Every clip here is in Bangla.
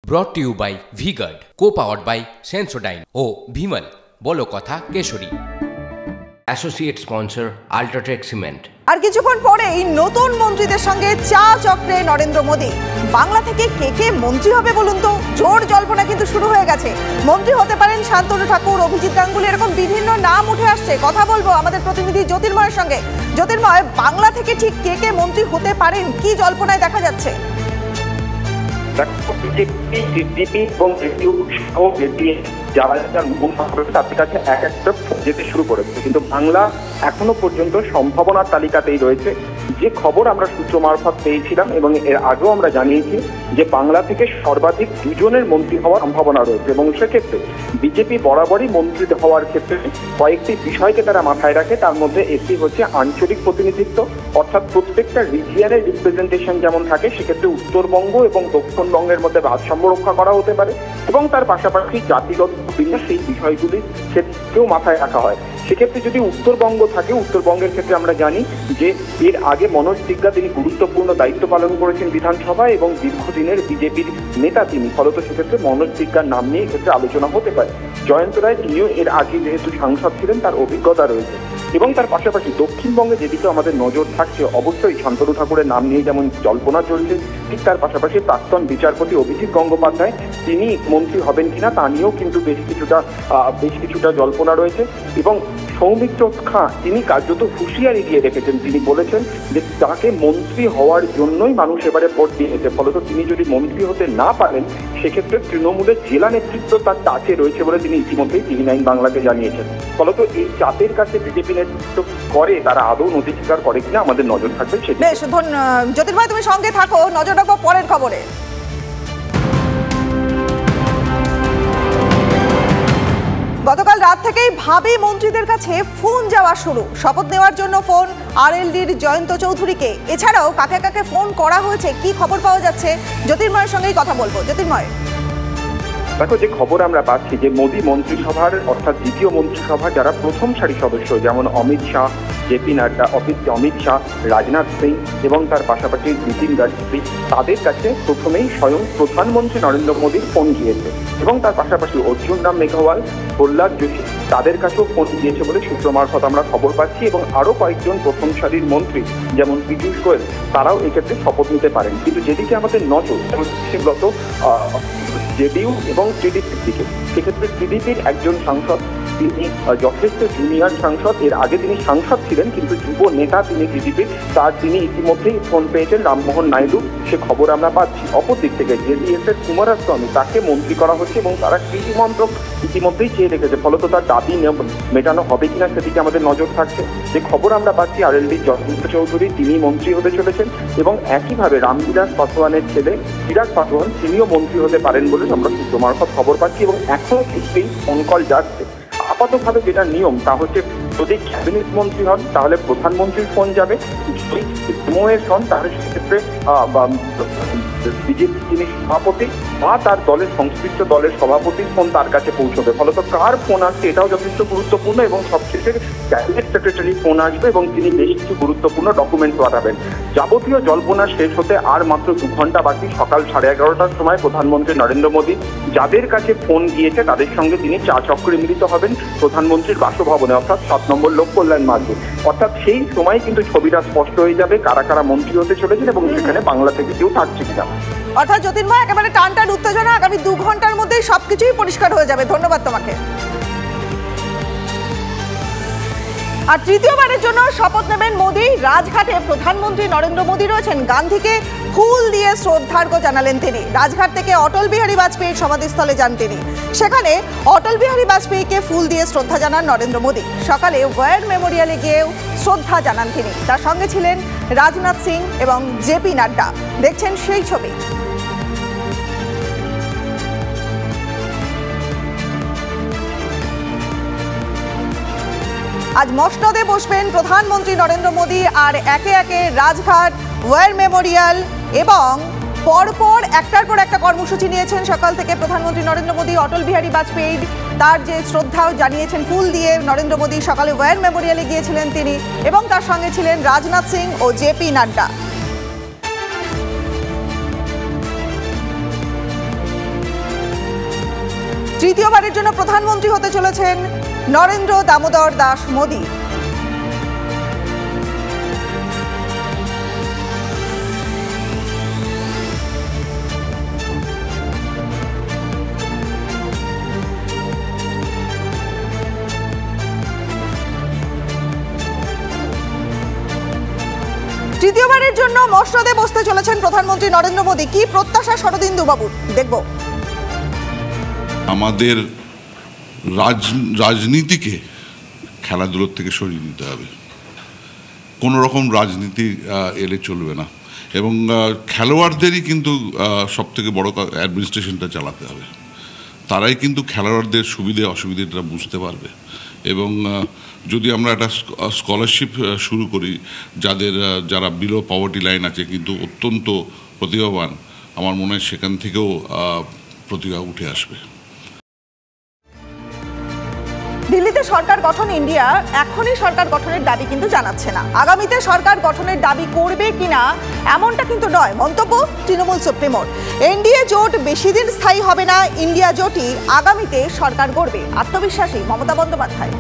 brought to you by V-Guard, co-powered by Sensodyne O Vimal বলো কথা Kesari. Associate sponsor UltraTech cement. আর কিছুক্ষণ পরেই নতুন মন্ত্রীদের সঙ্গে চা চক্রে নরেন্দ্র মোদী। বাংলা থেকে কে কে মন্ত্রী হবে বলুন তো? জোর জল্পনা কিন্তু শুরু হয়ে গেছে। মন্ত্রী হতে পারেন শান্তনু ঠাকুর, অভিজিৎ গাঙ্গুলি, এরকম বিভিন্ন নাম উঠে আসছে। কথা বলবো আমাদের প্রতিনিধি জ্যোতির্ময়ের সঙ্গে। জ্যোতির্ময়, বাংলা থেকে ঠিক কে কে মন্ত্রী হতে পারেন, কি জল্পনায় দেখা যাচ্ছে? তাদের কাছে এক একটা যেতে শুরু করেছে, কিন্তু বাংলা এখনো পর্যন্ত সম্ভাবনার তালিকাতেই রয়েছে। যে খবর আমরা সূত্র মারফত পেয়েছিলাম এবং এর আগেও আমরা জানিয়েছি যে বাংলা থেকে সর্বাধিক দুজনের মন্ত্রী হওয়ার সম্ভাবনা রয়েছে, এবং সেক্ষেত্রে বিজেপি বরাবরই মন্ত্রী হওয়ার ক্ষেত্রে কয়েকটি বিষয়কে তারা মাথায় রাখে। তার মধ্যে একটি হচ্ছে আঞ্চলিক প্রতিনিধিত্ব, অর্থাৎ প্রত্যেকটা রিজিয়নের রিপ্রেজেন্টেশন যেমন থাকে, সেক্ষেত্রে উত্তরবঙ্গ এবং দক্ষিণবঙ্গের মধ্যে ভারসাম্য রক্ষা করা হতে পারে, এবং তার পাশাপাশি জাতিগত বিন্যাস সেই বিষয়গুলির ক্ষেত্রেও মাথায় রাখা হয়। সেক্ষেত্রে যদি উত্তরবঙ্গ থাকে, উত্তরবঙ্গের ক্ষেত্রে আমরা জানি যে এর আগে মনোজ সিগা তিনি গুরুত্বপূর্ণ দায়িত্ব পালন করেছেন বিধানসভায় এবং দীর্ঘদিনের বিজেপির নেতা তিনি, ফলত সেক্ষেত্রে মনোজ সিগার নাম নিয়ে এক্ষেত্রে আলোচনা হতে পারে। জয়ন্ত রায় তিনিও এর আগে যেহেতু সাংসদ ছিলেন, তার অভিজ্ঞতা রয়েছে। এবং তার পাশাপাশি দক্ষিণবঙ্গে যেদিকে আমাদের নজর থাকছে, অবশ্যই শান্তনু ঠাকুরের নাম নিয়ে যেমন জল্পনা চলছে, ঠিক তার পাশাপাশি প্রাক্তন বিচারপতি অভিজিৎ গঙ্গোপাধ্যায় তিনি মন্ত্রী হবেন কিনা তা নিয়েও কিন্তু বেশ কিছুটা জল্পনা রয়েছে। এবং সৌমিত্র খাঁ তিনি কার্যত হুঁশিয়ারি দিয়ে রেখেছেন। তিনি বলেছেন যে তাকে মন্ত্রী হওয়ার জন্যই মানুষ এবারে ভোট দিয়েছে, ফলত তিনি যদি মন্ত্রী হতে না পারেন সেক্ষেত্রে তৃণমূলের জেলা নেতৃত্ব তার টাচে রয়েছে বলে তিনি ইতিমধ্যেই TV9 বাংলাকে জানিয়েছেন। ফলত এই চাপের কাছে বিজেপি নেতৃত্ব করে তারা আদৌ নথি স্বীকার করে কিনা আমাদের নজর থাকবে। বেশ, জ্যোতির্ময় তুমি সঙ্গে থাকো, নজর রাখবো পরের খবরে। গতকাল রাত থেকেই ভাবী মন্ত্রীদের কাছে ফোন যাওয়া শুরু। শপথ নেওয়ার জন্য ফোন RLDর জয়ন্ত চৌধুরীকে। এছাড়াও কাকে কাকে ফোন করা হয়েছে, কি খবর পাওয়া যাচ্ছে, জ্যোতির্ময়ের সঙ্গেই কথা বলবো। জ্যোতির্ময়, দেখো, যে খবর আমরা পাচ্ছি যে মোদী মন্ত্রিসভার অর্থাৎ দ্বিতীয় মন্ত্রিসভা যারা প্রথম সারি সদস্য, যেমন অমিত শাহ, জেপি নাড্ডা, অমিত শাহ, রাজনাথ সিং এবং তার পাশাপাশি নীতিন গাডকারি, তাদের কাছে প্রথমেই স্বয়ং প্রধানমন্ত্রী নরেন্দ্র মোদীর ফোন গিয়েছে, এবং তার পাশাপাশি অর্জুন রাম মেঘওয়াল, প্রহ্লাদ যোশী তাদের কাছেও ফোন গিয়েছে বলে সূত্র মারফত আমরা খবর পাচ্ছি। এবং আরও কয়েকজন প্রথম সারির মন্ত্রী যেমন পীযূষ গোয়েল তারাও এক্ষেত্রে শপথ নিতে পারেন। কিন্তু যেদিকে আমাদের নজর গত জেডিইউ এবং টিডিপির দিকে, সেক্ষেত্রে টিডিপির একজন সাংসদ তিনি যথেষ্ট জুনিয়র সাংসদ, এর আগে তিনি সাংসদ ছিলেন কিন্তু যুব নেতা তিনি টিডিপির, তিনি ইতিমধ্যেই ফোন পেয়েছেন রামমোহন নাইডু, সে খবর আমরা পাচ্ছি। অপরদিক থেকে জেডিএসের কুমারস্বামী তাকে মন্ত্রী করা হচ্ছে এবং তারা কৃষি মন্ত্রক ইতিমধ্যেই চেয়ে রেখেছে, ফলত তার দাবি মেটানো হবে কিনা সেদিকে আমাদের নজর থাকছে। যে খবর আমরা পাচ্ছি RLDর জয়ন্ত চৌধুরী তিনি মন্ত্রী হতে চলেছেন, এবং একইভাবে রামবিলাস পাসওয়ানের ছেলে চিরাগ পাসওয়ান তিনিও মন্ত্রী হতে পারেন বলে আমরা সূত্র মারফত খবর পাচ্ছি। এবং এখনও ঠিকই ফোন কল যাচ্ছে। আপাতভাবে যেটা নিয়ম তা হচ্ছে, যদি ক্যাবিনেট মন্ত্রী হন তাহলে প্রধানমন্ত্রীর ফোন যাবে, যদি MOS হন তাহলে সেক্ষেত্রে বিজেপি যিনি সভাপতি বা তার দলের সংশ্লিষ্ট দলের সভাপতির ফোন তার কাছে পৌঁছবে। ফলত কার ফোন আসছে এটাও যথেষ্ট গুরুত্বপূর্ণ, এবং সবশেষে ক্যাবিনেট সেক্রেটারি ফোন আসবে এবং তিনি বেশ কিছু গুরুত্বপূর্ণ ডকুমেন্ট পাঠাবেন। যাবতীয় জল্পনা শেষ হতে আর মাত্র 2 ঘন্টা বাকি। সকাল 11:30টার সময় প্রধানমন্ত্রী নরেন্দ্র মোদী যাদের কাছে ফোন গিয়েছে তাদের সঙ্গে তিনি চা চক্রে মিলিত হবেন প্রধানমন্ত্রীর বাসভবনে, অর্থাৎ 7 নম্বর লোক কল্যাণ মার্গে। অর্থাৎ সেই সময় কিন্তু ছবিটা স্পষ্ট হয়ে যাবে কারা কারা মন্ত্রী হতে চলেছেন এবং সেখানে বাংলা থেকে কেউ থাকছে কিনা। অর্থাৎ জ্যোতির্ময়, একেবারে টানটান উত্তেজনা, আগামী 2 ঘন্টার মধ্যেই সবকিছুই পরিষ্কার হয়ে যাবে। ধন্যবাদ তোমাকে। আর তৃতীয়বারের জন্য শপথ নেবেন মোদী। রাজঘাটে প্রধানমন্ত্রী নরেন্দ্র মোদী রয়েছেন। গান্ধীকে ফুল দিয়ে শ্রদ্ধার্ঘ্য জানালেন তিনি। রাজঘাট থেকে অটল বিহারী বাজপেয়ীর সমাধিস্থলে যান তিনি। সেখানে অটল বিহারী বাজপেয়ীকে ফুল দিয়ে শ্রদ্ধা জানান নরেন্দ্র মোদী। সকালে ওয়ার মেমোরিয়ালে গিয়েও শ্রদ্ধা জানান তিনি। তার সঙ্গে ছিলেন রাজনাথ সিং এবং জেপি নাড্ডা। দেখছেন সেই ছবি। আজ মসনদে বসবেন প্রধানমন্ত্রী নরেন্দ্র মোদী, আর একে একে রাজঘাট, ওয়ার মেমোরিয়াল এবং পরপর একটার পর একটা কর্মসূচি নিয়েছেন সকাল থেকে প্রধানমন্ত্রী নরেন্দ্র মোদী। অটল বিহারী বাজপেয়ী তার যে শ্রদ্ধাও জানিয়েছেন ফুল দিয়ে নরেন্দ্র মোদী। সকালে ওয়ার মেমোরিয়ালে গিয়েছিলেন তিনি, এবং তার সঙ্গে ছিলেন রাজনাথ সিং ও জেপি নাড্ডা। তৃতীয়বারের জন্য প্রধানমন্ত্রী হতে চলেছেন নরেন্দ্র দামোদর দাস মোদী। তৃতীয়বারের জন্য মসনদে বসতে চলেছেন প্রধানমন্ত্রী নরেন্দ্র মোদী। কি প্রত্যাশা শরদিন্দু বাবু, দেখব। আমাদের রাজনীতিকে খেলাধুলোর থেকে সরিয়ে দিতে হবে। কোনো রকম রাজনীতি এলে চলবে না, এবং খেলোয়াড়দেরই কিন্তু সব থেকে বড় অ্যাডমিনিস্ট্রেশনটা চালাতে হবে। তারাই কিন্তু খেলোয়াড়দের সুবিধে অসুবিধাটা বুঝতে পারবে। এবং যদি আমরা একটা স্কলারশিপ শুরু করি, যারা বিলো পভার্টি লাইন আছে কিন্তু অত্যন্ত প্রতিভাবান, আমার মনে হয় সেখান থেকেও প্রতিভা উঠে আসবে। দিল্লিতে সরকার গঠন ইন্ডিয়া এখনই সরকার গঠনের দাবি কিন্তু জানাচ্ছে না। আগামীতে সরকার গঠনের দাবি করবে কিনা এমনটা কিন্তু নয় মন্তব্য তৃণমূল সুপ্রিমোর। এনডিএ জোট বেশি দিন স্থায়ী হবে না, ইন্ডিয়া জোটই আগামীতে সরকার গড়বে, আত্মবিশ্বাসী Mamata Bandyopadhyay.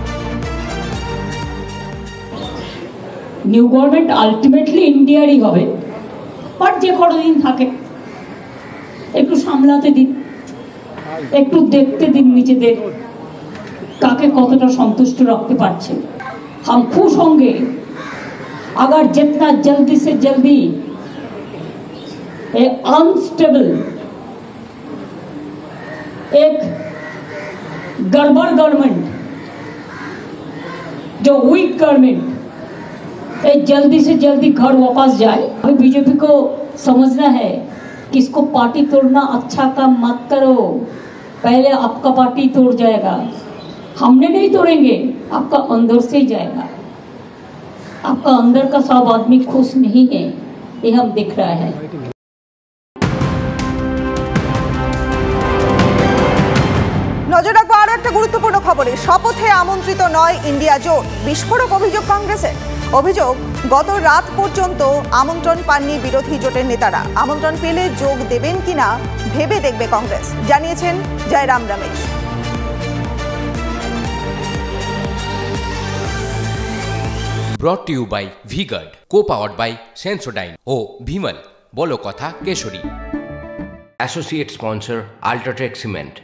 New government ultimately ইন্ডিয়ারই হবে, বাট যে কতদিন থাকে একটু সামলাতে দিন, একটু দেখতে দিন নিজেদের কাকে কতটা সন্তুষ্ট রাখতে পারছে। हम खुश होंगे अगर जितना जल्दी से जल्दी एक अनस्टेबल, एक गड़बड़ गवर्नमेंट, जो वीक गवर्नमेंट, ये जल्दी से जल्दी घर वापस जाए। अभी बीजेपी को समझना है कि इसको पार्टी तोड़ना अच्छा काम मत करो, पहले आपका पार्टी तोड़ जाएगा। हमने नहीं तोड़ेंगे, आपका अंदर से ही जाएगा। आपका अंदर का सब आदमी खुश नहीं है, ये हम दिख रहा है। নজর রাখবো আরো একটা গুরুত্বপূর্ণ খবরে। শপথে আমন্ত্রিত নয় ইন্ডিয়া জোট, বিস্ফোরক অভিযোগ কংগ্রেসের। অভিযোগ, গত রাত পর্যন্ত আমন্ত্রণ পাননি বিরোধী জোটের নেতারা। আমন্ত্রণ পেলে যোগ দেবেন কিনা ভেবে দেখবে কংগ্রেস, জানিয়েছেন Jayram Ramesh. Brought to you by V-Guard, co-powered by Sensodyne O Bhimal, বলো কথা Keshari. Associate sponsor Ultratech Cement।